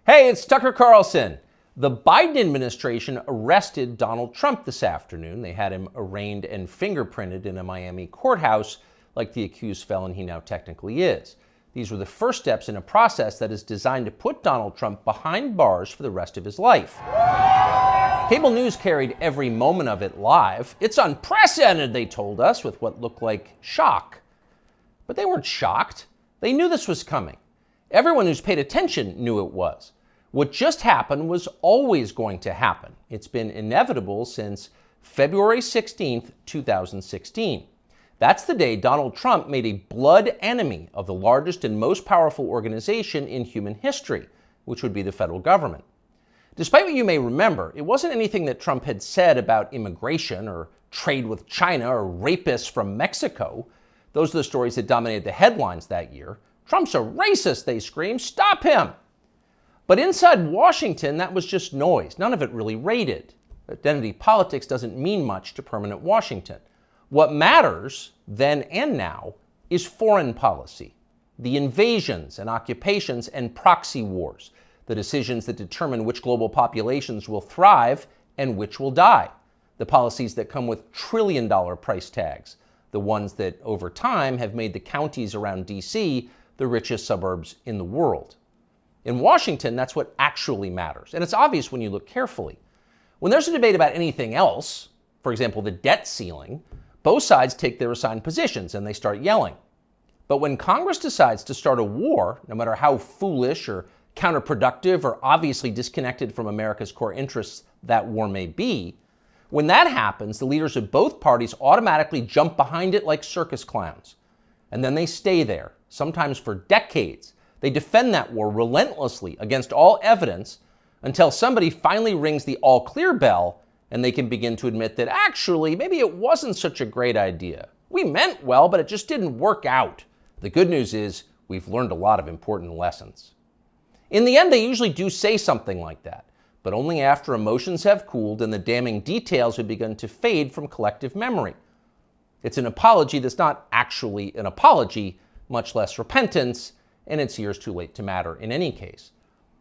Hey, it's Tucker Carlson. The Biden administration arrested Donald Trump this afternoon. They had him arraigned and fingerprinted in a Miami courthouse like the accused felon he now technically is. These were the first steps in a process that is designed to put Donald Trump behind bars for the rest of his life. Cable news carried every moment of it live. It's unprecedented, they told us, with what looked like shock. But they weren't shocked. They knew this was coming. Everyone who's paid attention knew it was. What just happened was always going to happen. It's been inevitable since February 16th, 2016. That's the day Donald Trump made a blood enemy of the largest and most powerful organization in human history, which would be the federal government. Despite what you may remember, it wasn't anything that Trump had said about immigration or trade with China or rapists from Mexico. Those are the stories that dominated the headlines that year. Trump's a racist, they screamed. Stop him! But inside Washington, that was just noise. None of it really rated. Identity politics doesn't mean much to permanent Washington. What matters, then and now, is foreign policy. The invasions and occupations and proxy wars. The decisions that determine which global populations will thrive and which will die. The policies that come with trillion-dollar price tags. The ones that, over time, have made the counties around D.C. the richest suburbs in the world. In Washington, that's what actually matters. And it's obvious when you look carefully. When there's a debate about anything else, for example, the debt ceiling, both sides take their assigned positions and they start yelling. But when Congress decides to start a war, no matter how foolish or counterproductive or obviously disconnected from America's core interests that war may be, when that happens, the leaders of both parties automatically jump behind it like circus clowns. And then they stay there, sometimes for decades. They defend that war relentlessly against all evidence until somebody finally rings the all-clear bell and they can begin to admit that actually, maybe it wasn't such a great idea. We meant well, but it just didn't work out. The good news is we've learned a lot of important lessons. In the end, they usually do say something like that, but only after emotions have cooled and the damning details have begun to fade from collective memory. It's an apology that's not actually an apology, much less repentance, and it's years too late to matter in any case.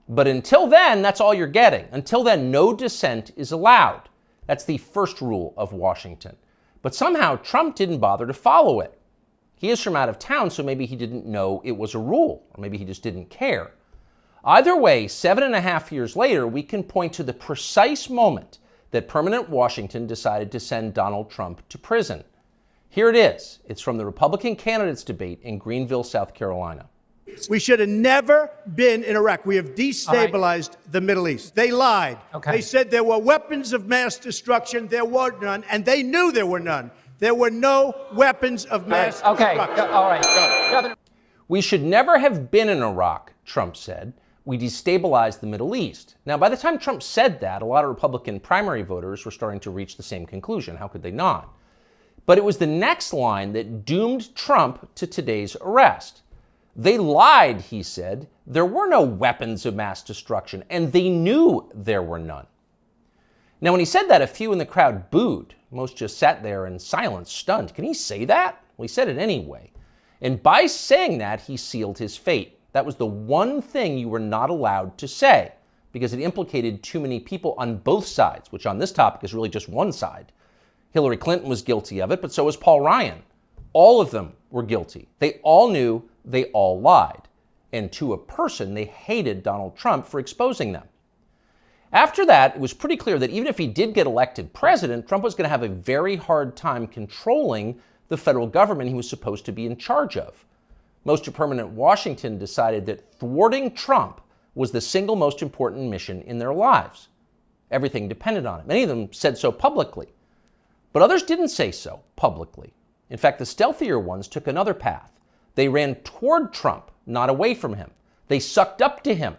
But until then, that's all you're getting. Until then, no dissent is allowed. That's the first rule of Washington. But somehow, Trump didn't bother to follow it. He is from out of town, so maybe he didn't know it was a rule, or maybe he just didn't care. Either way, 7.5 years later, we can point to the precise moment that permanent Washington decided to send Donald Trump to prison. Here it is. It's from the Republican candidates debate in Greenville, South Carolina. We should have never been in Iraq. We have destabilized the Middle East. They lied. They said there were weapons of mass destruction. There were none, and they knew there were none. There were no weapons of mass destruction. All right. We should never have been in Iraq, Trump said. We destabilized the Middle East. Now, by the time Trump said that, a lot of Republican primary voters were starting to reach the same conclusion. How could they not? But it was the next line that doomed Trump to today's arrest. They lied, he said. There were no weapons of mass destruction, and they knew there were none. Now, when he said that, a few in the crowd booed. Most just sat there in silence, stunned. Can he say that? Well, he said it anyway. And by saying that, he sealed his fate. That was the one thing you were not allowed to say, because it implicated too many people on both sides, which on this topic is really just one side. Hillary Clinton was guilty of it, but so was Paul Ryan. All of them were guilty. They all knew, they all lied. And to a person, they hated Donald Trump for exposing them. After that, it was pretty clear that even if he did get elected president, Trump was going to have a very hard time controlling the federal government he was supposed to be in charge of. Most of permanent Washington decided that thwarting Trump was the single most important mission in their lives. Everything depended on it. Many of them said so publicly. But others didn't say so publicly. In fact, the stealthier ones took another path. They ran toward Trump, not away from him. They sucked up to him.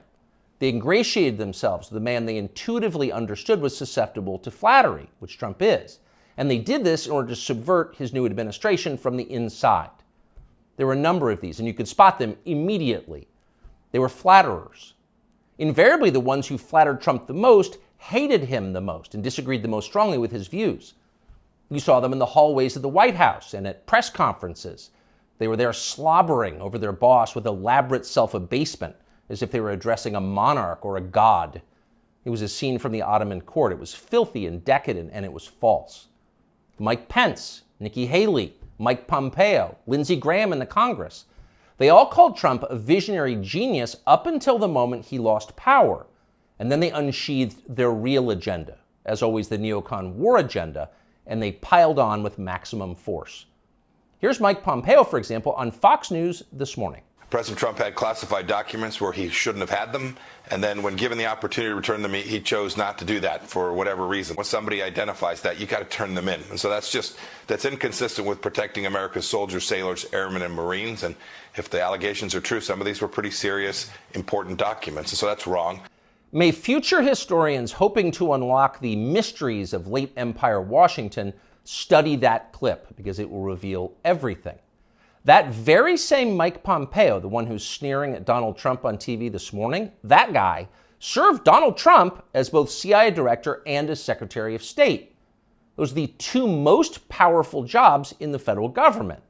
They ingratiated themselves with the man they intuitively understood was susceptible to flattery, which Trump is. And they did this in order to subvert his new administration from the inside. There were a number of these, and you could spot them immediately. They were flatterers. Invariably, the ones who flattered Trump the most hated him the most and disagreed the most strongly with his views. You saw them in the hallways of the White House and at press conferences. They were there slobbering over their boss with elaborate self-abasement, as if they were addressing a monarch or a god. It was a scene from the Ottoman court. It was filthy and decadent, and it was false. Mike Pence, Nikki Haley, Mike Pompeo, Lindsey Graham in the Congress. They all called Trump a visionary genius up until the moment he lost power. And then they unsheathed their real agenda, as always the neocon war agenda, and they piled on with maximum force. Here's Mike Pompeo, for example, on Fox News this morning. President Trump had classified documents where he shouldn't have had them, and then when given the opportunity to return them, he chose not to do that for whatever reason. When somebody identifies that, you got to turn them in. And so that's inconsistent with protecting America's soldiers, sailors, airmen, and Marines. And if the allegations are true, some of these were pretty serious, important documents. And so that's wrong. May future historians hoping to unlock the mysteries of late Empire Washington study that clip, because it will reveal everything. That very same Mike Pompeo, the one who's sneering at Donald Trump on TV this morning, that guy served Donald Trump as both CIA director and as Secretary of State. Those are the two most powerful jobs in the federal government.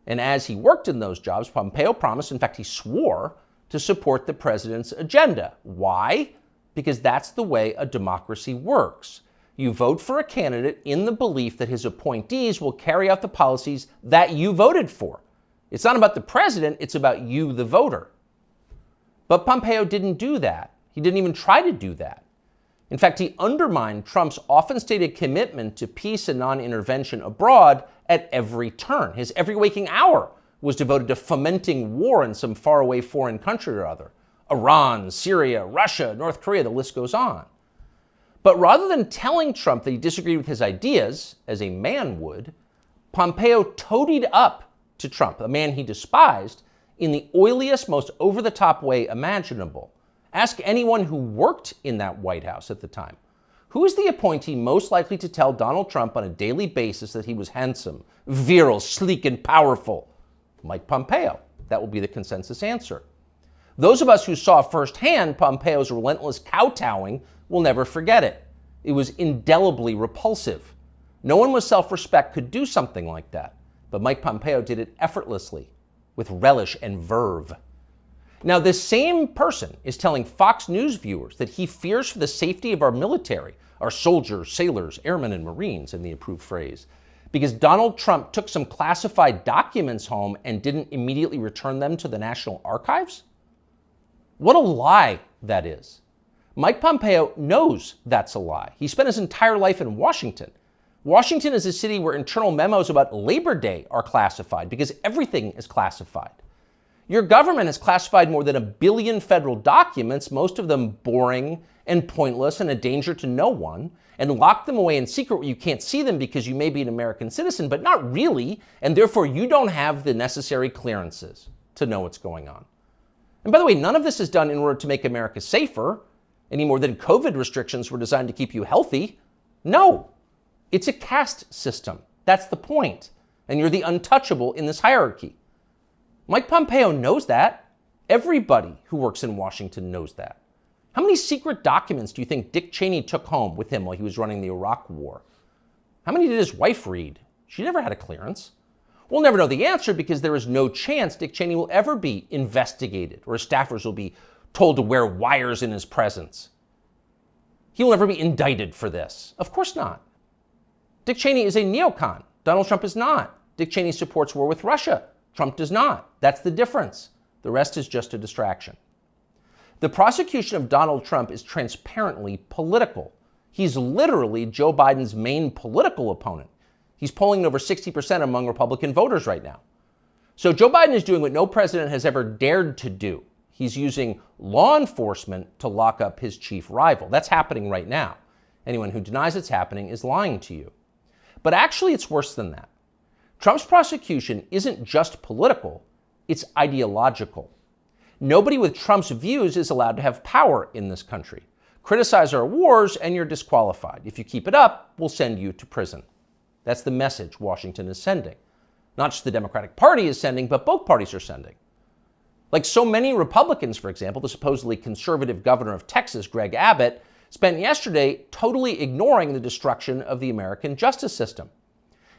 And as he worked in those jobs, Pompeo promised, in fact, he swore, to support the president's agenda. Why? Because that's the way a democracy works. You vote for a candidate in the belief that his appointees will carry out the policies that you voted for. It's not about the president, it's about you, the voter. But Pompeo didn't do that. He didn't even try to do that. In fact, he undermined Trump's often stated commitment to peace and non-intervention abroad at every turn. His every waking hour was devoted to fomenting war in some faraway foreign country or other. Iran, Syria, Russia, North Korea, the list goes on. But rather than telling Trump that he disagreed with his ideas, as a man would, Pompeo toadied up to Trump, a man he despised, in the oiliest, most over-the-top way imaginable. Ask anyone who worked in that White House at the time. Who is the appointee most likely to tell Donald Trump on a daily basis that he was handsome, virile, sleek, and powerful? Mike Pompeo. That will be the consensus answer. Those of us who saw firsthand Pompeo's relentless kowtowing will never forget it. It was indelibly repulsive. No one with self-respect could do something like that. But Mike Pompeo did it effortlessly, with relish and verve. Now, this same person is telling Fox News viewers that he fears for the safety of our military, our soldiers, sailors, airmen, and Marines, in the approved phrase, because Donald Trump took some classified documents home and didn't immediately return them to the National Archives? What a lie that is. Mike Pompeo knows that's a lie. He spent his entire life in Washington. Washington is a city where internal memos about Labor Day are classified because everything is classified. Your government has classified more than 1 billion federal documents, most of them boring and pointless and a danger to no one, and locked them away in secret where you can't see them because you may be an American citizen, but not really, and therefore you don't have the necessary clearances to know what's going on. And by the way, none of this is done in order to make America safer, any more than COVID restrictions were designed to keep you healthy. No, it's a caste system. That's the point. And you're the untouchable in this hierarchy. Mike Pompeo knows that. Everybody who works in Washington knows that. How many secret documents do you think Dick Cheney took home with him while he was running the Iraq War? How many did his wife read? She never had a clearance. We'll never know the answer because there is no chance Dick Cheney will ever be investigated or his staffers will be told to wear wires in his presence. He will never be indicted for this. Of course not. Dick Cheney is a neocon. Donald Trump is not. Dick Cheney supports war with Russia. Trump does not. That's the difference. The rest is just a distraction. The prosecution of Donald Trump is transparently political. He's literally Joe Biden's main political opponent. He's polling over 60% among Republican voters right now. So Joe Biden is doing what no president has ever dared to do. He's using law enforcement to lock up his chief rival. That's happening right now. Anyone who denies it's happening is lying to you. But actually, it's worse than that. Trump's prosecution isn't just political, it's ideological. Nobody with Trump's views is allowed to have power in this country. Criticize our wars and you're disqualified. If you keep it up, we'll send you to prison. That's the message Washington is sending. Not just the Democratic Party is sending, but both parties are sending. Like so many Republicans, for example, the supposedly conservative governor of Texas, Greg Abbott, spent yesterday totally ignoring the destruction of the American justice system.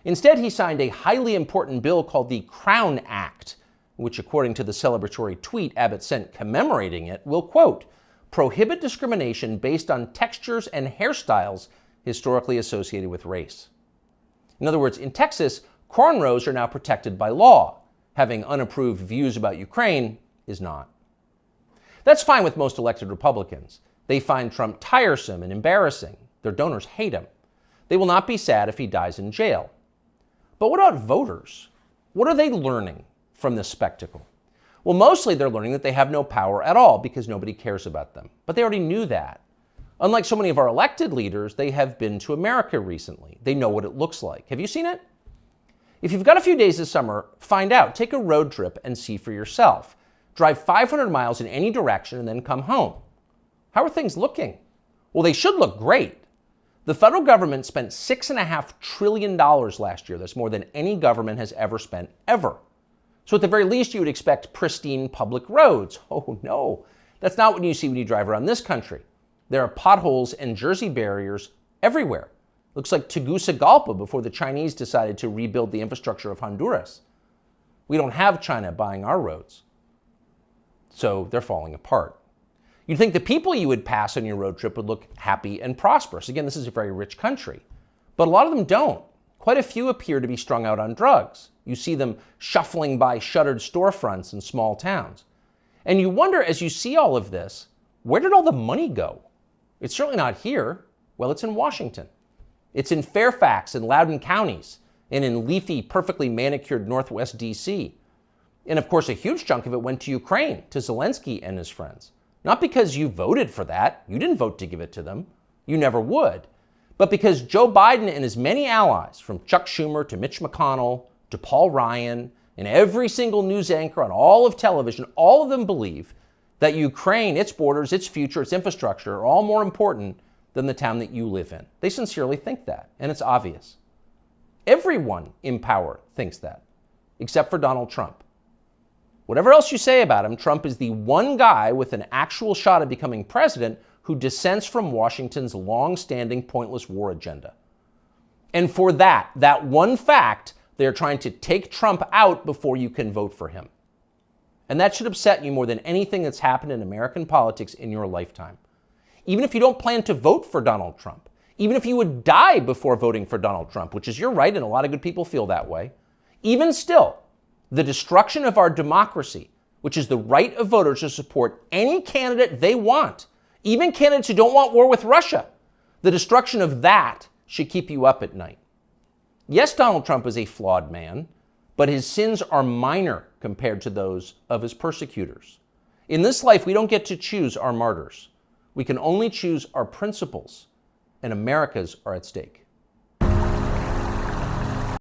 Instead, he signed a highly important bill called the Crown Act, which according to the celebratory tweet Abbott sent commemorating it, will, quote, prohibit discrimination based on textures and hairstyles historically associated with race. In other words, in Texas, cornrows are now protected by law. Having unapproved views about Ukraine is not. That's fine with most elected Republicans. They find Trump tiresome and embarrassing. Their donors hate him. They will not be sad if he dies in jail. But what about voters? What are they learning from this spectacle? Well, mostly they're learning that they have no power at all because nobody cares about them. But they already knew that. Unlike so many of our elected leaders, they have been to America recently. They know what it looks like. Have you seen it? If you've got a few days this summer, find out. Take a road trip and see for yourself. Drive 500 miles in any direction and then come home. How are things looking? Well, they should look great. The federal government spent $6.5 trillion last year. That's more than any government has ever spent, ever. So at the very least, you would expect pristine public roads. Oh no, that's not what you see when you drive around this country. There are potholes and Jersey barriers everywhere. Looks like Tegucigalpa before the Chinese decided to rebuild the infrastructure of Honduras. We don't have China buying our roads. So they're falling apart. You'd think the people you would pass on your road trip would look happy and prosperous. Again, this is a very rich country. But a lot of them don't. Quite a few appear to be strung out on drugs. You see them shuffling by shuttered storefronts in small towns. And you wonder, as you see all of this, where did all the money go? It's certainly not here. Well, it's in Washington. It's in Fairfax and Loudoun counties, and in leafy, perfectly manicured Northwest D.C. And of course, a huge chunk of it went to Ukraine, to Zelensky and his friends. Not because you voted for that. You didn't vote to give it to them. You never would. But because Joe Biden and his many allies, from Chuck Schumer to Mitch McConnell to Paul Ryan and every single news anchor on all of television, all of them believe that Ukraine, its borders, its future, its infrastructure are all more important than the town that you live in. They sincerely think that, and it's obvious. Everyone in power thinks that, except for Donald Trump. Whatever else you say about him, Trump is the one guy with an actual shot at becoming president who dissents from Washington's long-standing pointless war agenda. And for that one fact, they're trying to take Trump out before you can vote for him. And that should upset you more than anything that's happened in American politics in your lifetime. Even if you don't plan to vote for Donald Trump, even if you would die before voting for Donald Trump, which is your right, and a lot of good people feel that way, even still, the destruction of our democracy, which is the right of voters to support any candidate they want, even candidates who don't want war with Russia, the destruction of that should keep you up at night. Yes, Donald Trump is a flawed man, but his sins are minor compared to those of his persecutors. In this life, we don't get to choose our martyrs. We can only choose our principles, and America's are at stake.